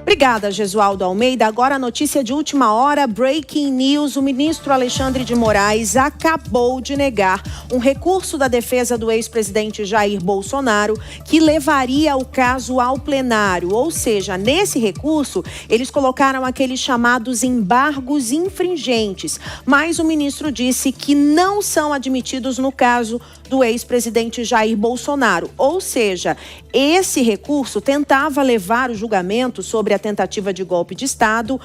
Obrigada, Jesualdo Almeida. Agora a notícia de última hora, breaking news. O ministro Alexandre de Moraes acabou de negar um recurso da defesa do ex-presidente Jair Bolsonaro que levaria o caso ao plenário. Ou seja, nesse recurso, eles colocaram aqueles chamados embargos infringentes. Mas o ministro disse que não são admitidos no caso do ex-presidente Jair Bolsonaro. Ou seja, esse recurso tentava levar o julgamento sobre a tentativa de golpe de Estado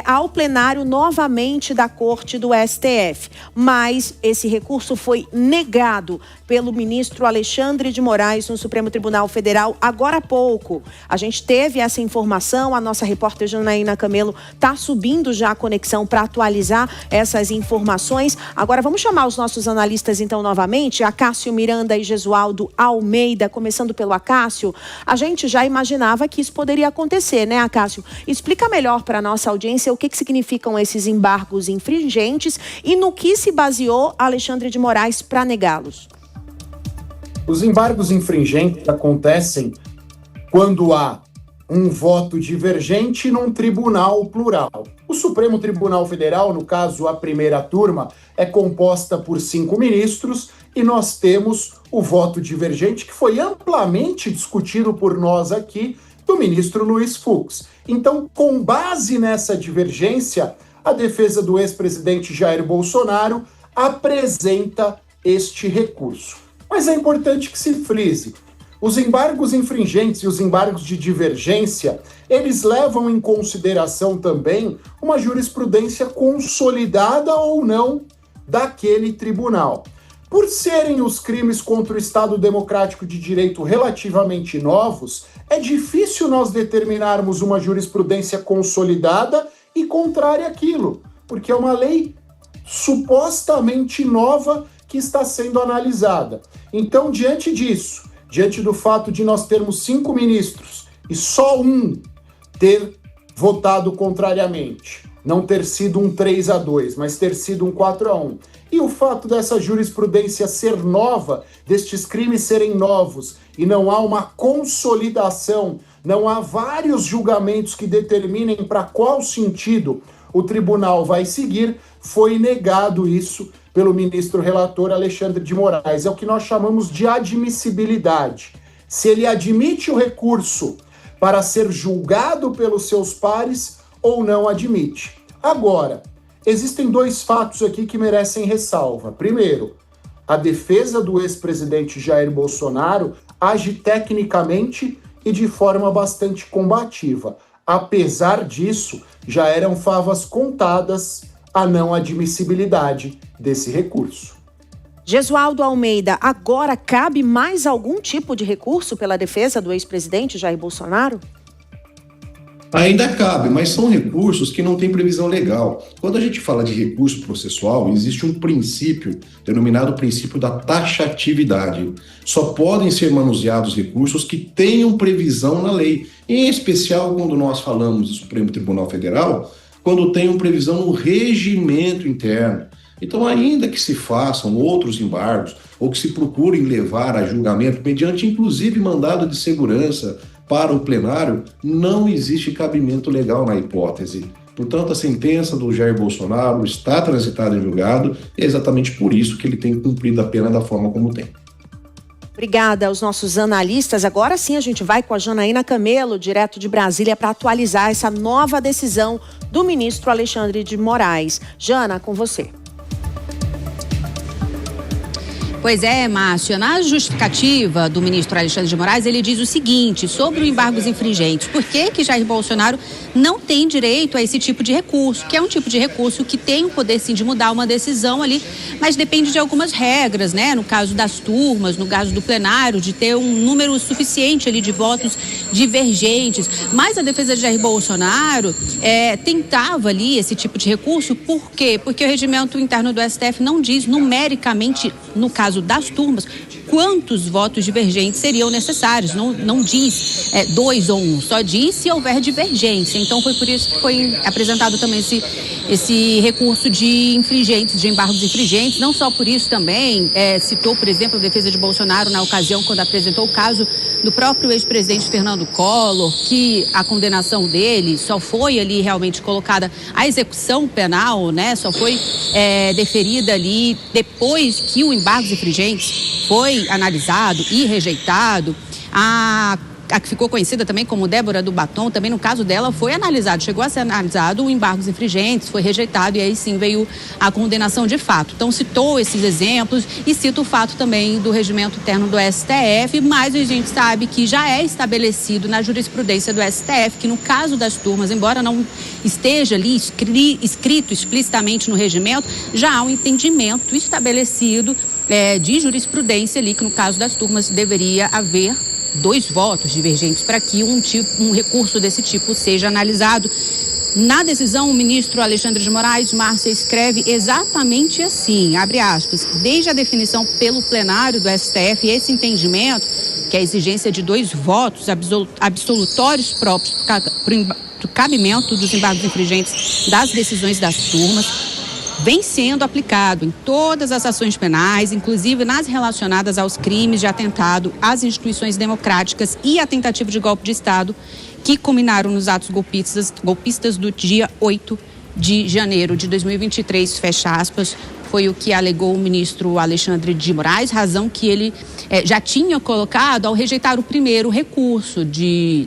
ao plenário novamente da Corte do STF. Mas esse recurso foi negado pelo ministro Alexandre de Moraes no Supremo Tribunal Federal agora há pouco. A gente teve essa informação, a nossa repórter Janaína Camelo está subindo já a conexão para atualizar essas informações. Agora vamos chamar os nossos analistas então novamente, Acácio Miranda e Jesualdo Almeida, começando pelo Acácio. A gente já imaginava que isso poderia acontecer, né, Acácio? Explica melhor para a nossa audiência o que significam esses embargos infringentes e no que se baseou Alexandre de Moraes para negá-los. Os embargos infringentes acontecem quando há um voto divergente num tribunal plural. O Supremo Tribunal Federal, no caso a primeira turma, é composta por 5 ministros e nós temos o voto divergente que foi amplamente discutido por nós aqui do ministro Luiz Fux. Então, com base nessa divergência, a defesa do ex-presidente Jair Bolsonaro apresenta este recurso. Mas é importante que se frise. Os embargos infringentes e os embargos de divergência, eles levam em consideração também uma jurisprudência consolidada ou não daquele tribunal. Por serem os crimes contra o Estado Democrático de Direito relativamente novos, é difícil nós determinarmos uma jurisprudência consolidada e contrária àquilo, porque é uma lei supostamente nova que está sendo analisada. Então, diante disso, diante do fato de nós termos 5 ministros e só um ter votado contrariamente, não ter sido um 3-2, mas ter sido um 4-1, e o fato dessa jurisprudência ser nova, destes crimes serem novos, e não há uma consolidação, não há vários julgamentos que determinem para qual sentido o tribunal vai seguir, foi negado isso pelo ministro relator Alexandre de Moraes. É o que nós chamamos de admissibilidade. Se ele admite o recurso para ser julgado pelos seus pares ou não admite. Agora, existem 2 fatos aqui que merecem ressalva. Primeiro, a defesa do ex-presidente Jair Bolsonaro age tecnicamente e de forma bastante combativa. Apesar disso, já eram favas contadas a não admissibilidade desse recurso. Jesualdo Almeida, agora cabe mais algum tipo de recurso pela defesa do ex-presidente Jair Bolsonaro? Ainda cabe, mas são recursos que não têm previsão legal. Quando a gente fala de recurso processual, existe um princípio, denominado princípio da taxatividade. Só podem ser manuseados recursos que tenham previsão na lei. Em especial, quando nós falamos do Supremo Tribunal Federal, quando tenham previsão no regimento interno. Então, ainda que se façam outros embargos, ou que se procurem levar a julgamento, mediante inclusive mandado de segurança para o plenário, não existe cabimento legal na hipótese. Portanto, a sentença do Jair Bolsonaro está transitada em julgado, e é exatamente por isso que ele tem cumprido a pena da forma como tem. Obrigada aos nossos analistas. Agora sim a gente vai com a Janaína Camelo, direto de Brasília, para atualizar essa nova decisão do ministro Alexandre de Moraes. Jana, com você. Pois é, Márcio, na justificativa do ministro Alexandre de Moraes, ele diz o seguinte sobre os embargos infringentes. Por que Jair Bolsonaro não tem direito a esse tipo de recurso? Que é um tipo de recurso que tem o poder, sim, de mudar uma decisão ali, mas depende de algumas regras, né? No caso das turmas, no caso do plenário, de ter um número suficiente ali de votos divergentes. Mas a defesa de Jair Bolsonaro tentava ali esse tipo de recurso. Por quê? Porque o regimento interno do STF não diz numericamente, no caso das turmas, quantos votos divergentes seriam necessários. Não diz 2 ou 1, só diz se houver divergência. Então foi por isso que foi apresentado também esse recurso de infringentes, de embargos infringentes. Não só por isso também, citou, por exemplo, a defesa de Bolsonaro na ocasião quando apresentou o caso do próprio ex-presidente Fernando Collor, que a condenação dele só foi ali realmente colocada, a execução penal, né, só foi deferida ali depois que o embargo infringentes foi analisado e rejeitado. A que ficou conhecida também como Débora do Batom, também no caso dela foi analisado, chegou a ser analisado o embargos infringentes, foi rejeitado e aí sim veio a condenação de fato. Então citou esses exemplos e cita o fato também do regimento interno do STF, mas a gente sabe que já é estabelecido na jurisprudência do STF que no caso das turmas, embora não esteja ali escrito explicitamente no regimento, já há um entendimento estabelecido de jurisprudência ali que no caso das turmas deveria haver 2 votos divergentes para que um recurso desse tipo seja analisado. Na decisão, o ministro Alexandre de Moraes, Márcia, escreve exatamente assim, abre aspas, desde a definição pelo plenário do STF, esse entendimento, que é a exigência de 2 votos absolutórios próprios para o cabimento dos embargos infringentes das decisões das turmas, vem sendo aplicado em todas as ações penais, inclusive nas relacionadas aos crimes de atentado às instituições democráticas e a tentativa de golpe de Estado que culminaram nos atos golpistas do dia 8 de janeiro de 2023, fecha aspas, foi o que alegou o ministro Alexandre de Moraes, razão que ele já tinha colocado ao rejeitar o primeiro recurso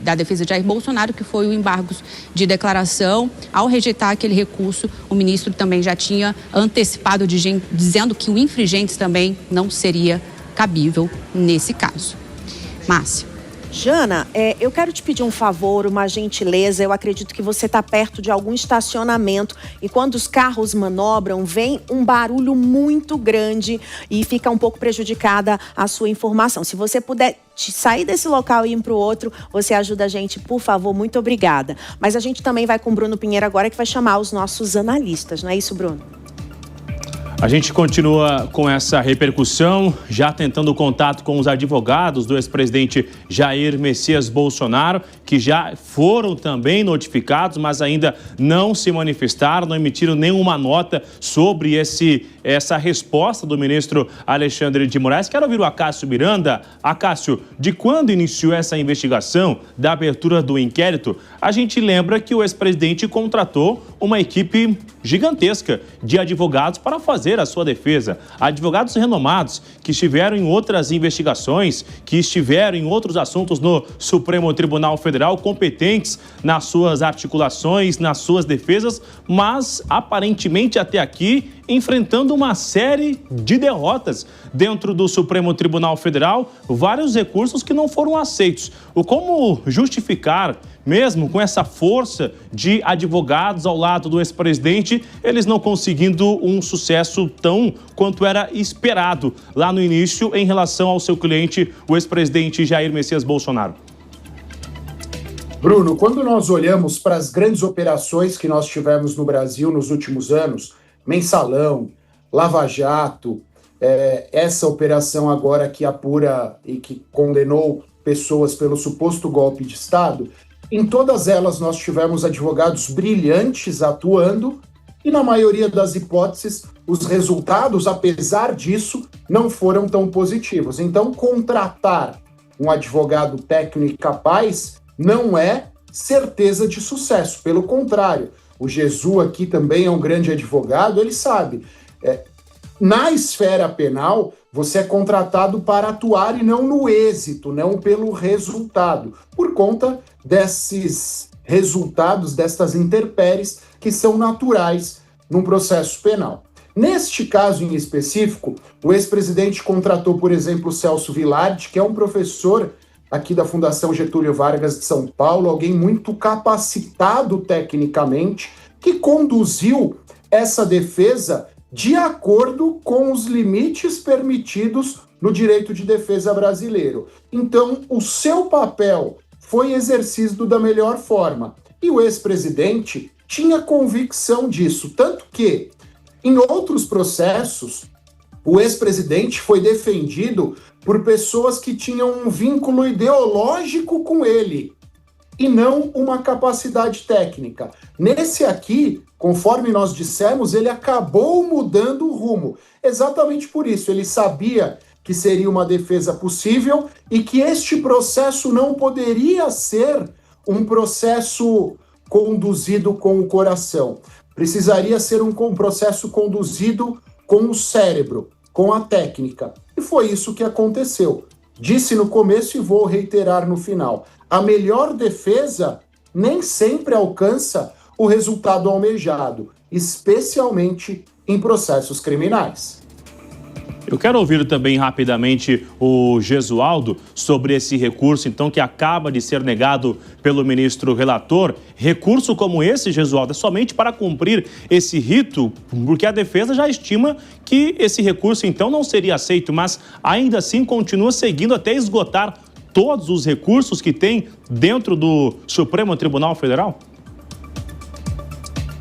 da defesa de Jair Bolsonaro, que foi o embargo de declaração. Ao rejeitar aquele recurso, o ministro também já tinha antecipado, dizendo que o infringente também não seria cabível nesse caso. Márcia. Jana, eu quero te pedir um favor, uma gentileza. Eu acredito que você está perto de algum estacionamento e quando os carros manobram, vem um barulho muito grande e fica um pouco prejudicada a sua informação. Se você puder sair desse local e ir para o outro, você ajuda a gente, por favor. Muito obrigada. Mas a gente também vai com o Bruno Pinheiro agora, que vai chamar os nossos analistas. Não é isso, Bruno? A gente continua com essa repercussão, já tentando contato com os advogados do ex-presidente Jair Messias Bolsonaro, que já foram também notificados, mas ainda não se manifestaram, não emitiram nenhuma nota sobre essa resposta do ministro Alexandre de Moraes. Quero ouvir o Acácio Miranda. Acácio, de quando iniciou essa investigação da abertura do inquérito, a gente lembra que o ex-presidente contratou uma equipe gigantesca de advogados para fazer a sua defesa. Advogados renomados que estiveram em outras investigações, que estiveram em outros assuntos no Supremo Tribunal Federal, competentes nas suas articulações, nas suas defesas, mas aparentemente até aqui enfrentando uma série de derrotas dentro do Supremo Tribunal Federal, vários recursos que não foram aceitos. Como justificar, mesmo com essa força de advogados ao lado do ex-presidente, eles não conseguindo um sucesso tão quanto era esperado lá no início em relação ao seu cliente, o ex-presidente Jair Messias Bolsonaro? Bruno, quando nós olhamos para as grandes operações que nós tivemos no Brasil nos últimos anos, Mensalão, Lava Jato, essa operação agora que apura e que condenou pessoas pelo suposto golpe de Estado, em todas elas nós tivemos advogados brilhantes atuando e na maioria das hipóteses os resultados, apesar disso, não foram tão positivos. Então, contratar um advogado técnico capaz não é certeza de sucesso, pelo contrário. O Jesus aqui também é um grande advogado, ele sabe. Na esfera penal, você é contratado para atuar e não no êxito, não pelo resultado, por conta desses resultados, destas intempéries que são naturais num processo penal. Neste caso em específico, o ex-presidente contratou, por exemplo, o Celso Vilardi, que é um professor aqui da Fundação Getúlio Vargas de São Paulo, alguém muito capacitado tecnicamente, que conduziu essa defesa de acordo com os limites permitidos no direito de defesa brasileiro. Então, o seu papel foi exercido da melhor forma. E o ex-presidente tinha convicção disso, tanto que, em outros processos, o ex-presidente foi defendido por pessoas que tinham um vínculo ideológico com ele e não uma capacidade técnica. Nesse aqui, conforme nós dissemos, ele acabou mudando o rumo. Exatamente por isso, ele sabia que seria uma defesa possível e que este processo não poderia ser um processo conduzido com o coração. Precisaria ser um processo conduzido com o cérebro, com a técnica. E foi isso que aconteceu. Disse no começo e vou reiterar no final. A melhor defesa nem sempre alcança o resultado almejado, especialmente em processos criminais. Eu quero ouvir também rapidamente o Gesualdo sobre esse recurso, então, que acaba de ser negado pelo ministro relator. Recurso como esse, Gesualdo, é somente para cumprir esse rito, porque a defesa já estima que esse recurso, então, não seria aceito, mas ainda assim continua seguindo até esgotar todos os recursos que tem dentro do Supremo Tribunal Federal?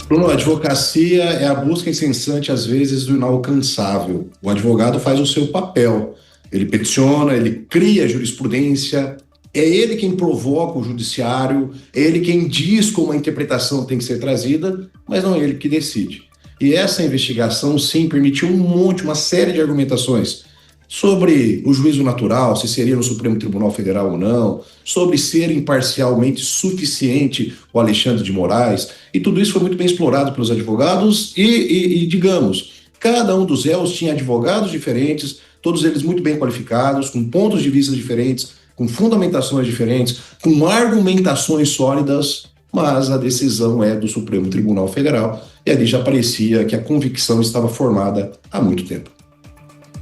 Bruno, a advocacia é a busca incessante, às vezes, do inalcançável. O advogado faz o seu papel. Ele peticiona, ele cria jurisprudência, é ele quem provoca o judiciário, é ele quem diz como a interpretação tem que ser trazida, mas não é ele que decide. E essa investigação, sim, permitiu uma série de argumentações sobre o juízo natural, se seria no Supremo Tribunal Federal ou não, sobre ser imparcialmente suficiente o Alexandre de Moraes, e tudo isso foi muito bem explorado pelos advogados e digamos, cada um dos réus tinha advogados diferentes, todos eles muito bem qualificados, com pontos de vista diferentes, com fundamentações diferentes, com argumentações sólidas, mas a decisão é do Supremo Tribunal Federal, e ali já parecia que a convicção estava formada há muito tempo.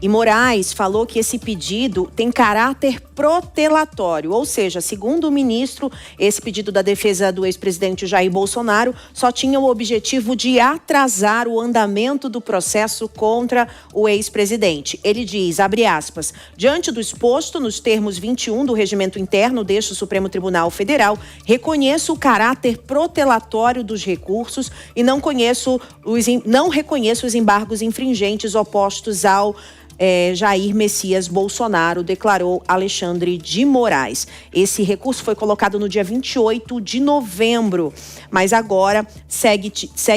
E Moraes falou que esse pedido tem caráter protelatório, ou seja, segundo o ministro, esse pedido da defesa do ex-presidente Jair Bolsonaro só tinha o objetivo de atrasar o andamento do processo contra o ex-presidente. Ele diz, abre aspas, diante do exposto nos termos 21 do Regimento Interno deste Supremo Tribunal Federal, reconheço o caráter protelatório dos recursos e não reconheço os embargos infringentes opostos ao Jair Messias Bolsonaro, declarou Alexandre de Moraes. Esse recurso foi colocado no dia 28 de novembro, mas agora segue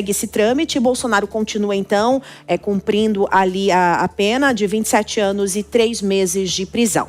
esse trâmite e Bolsonaro continua, então, cumprindo ali a pena de 27 anos e 3 meses de prisão.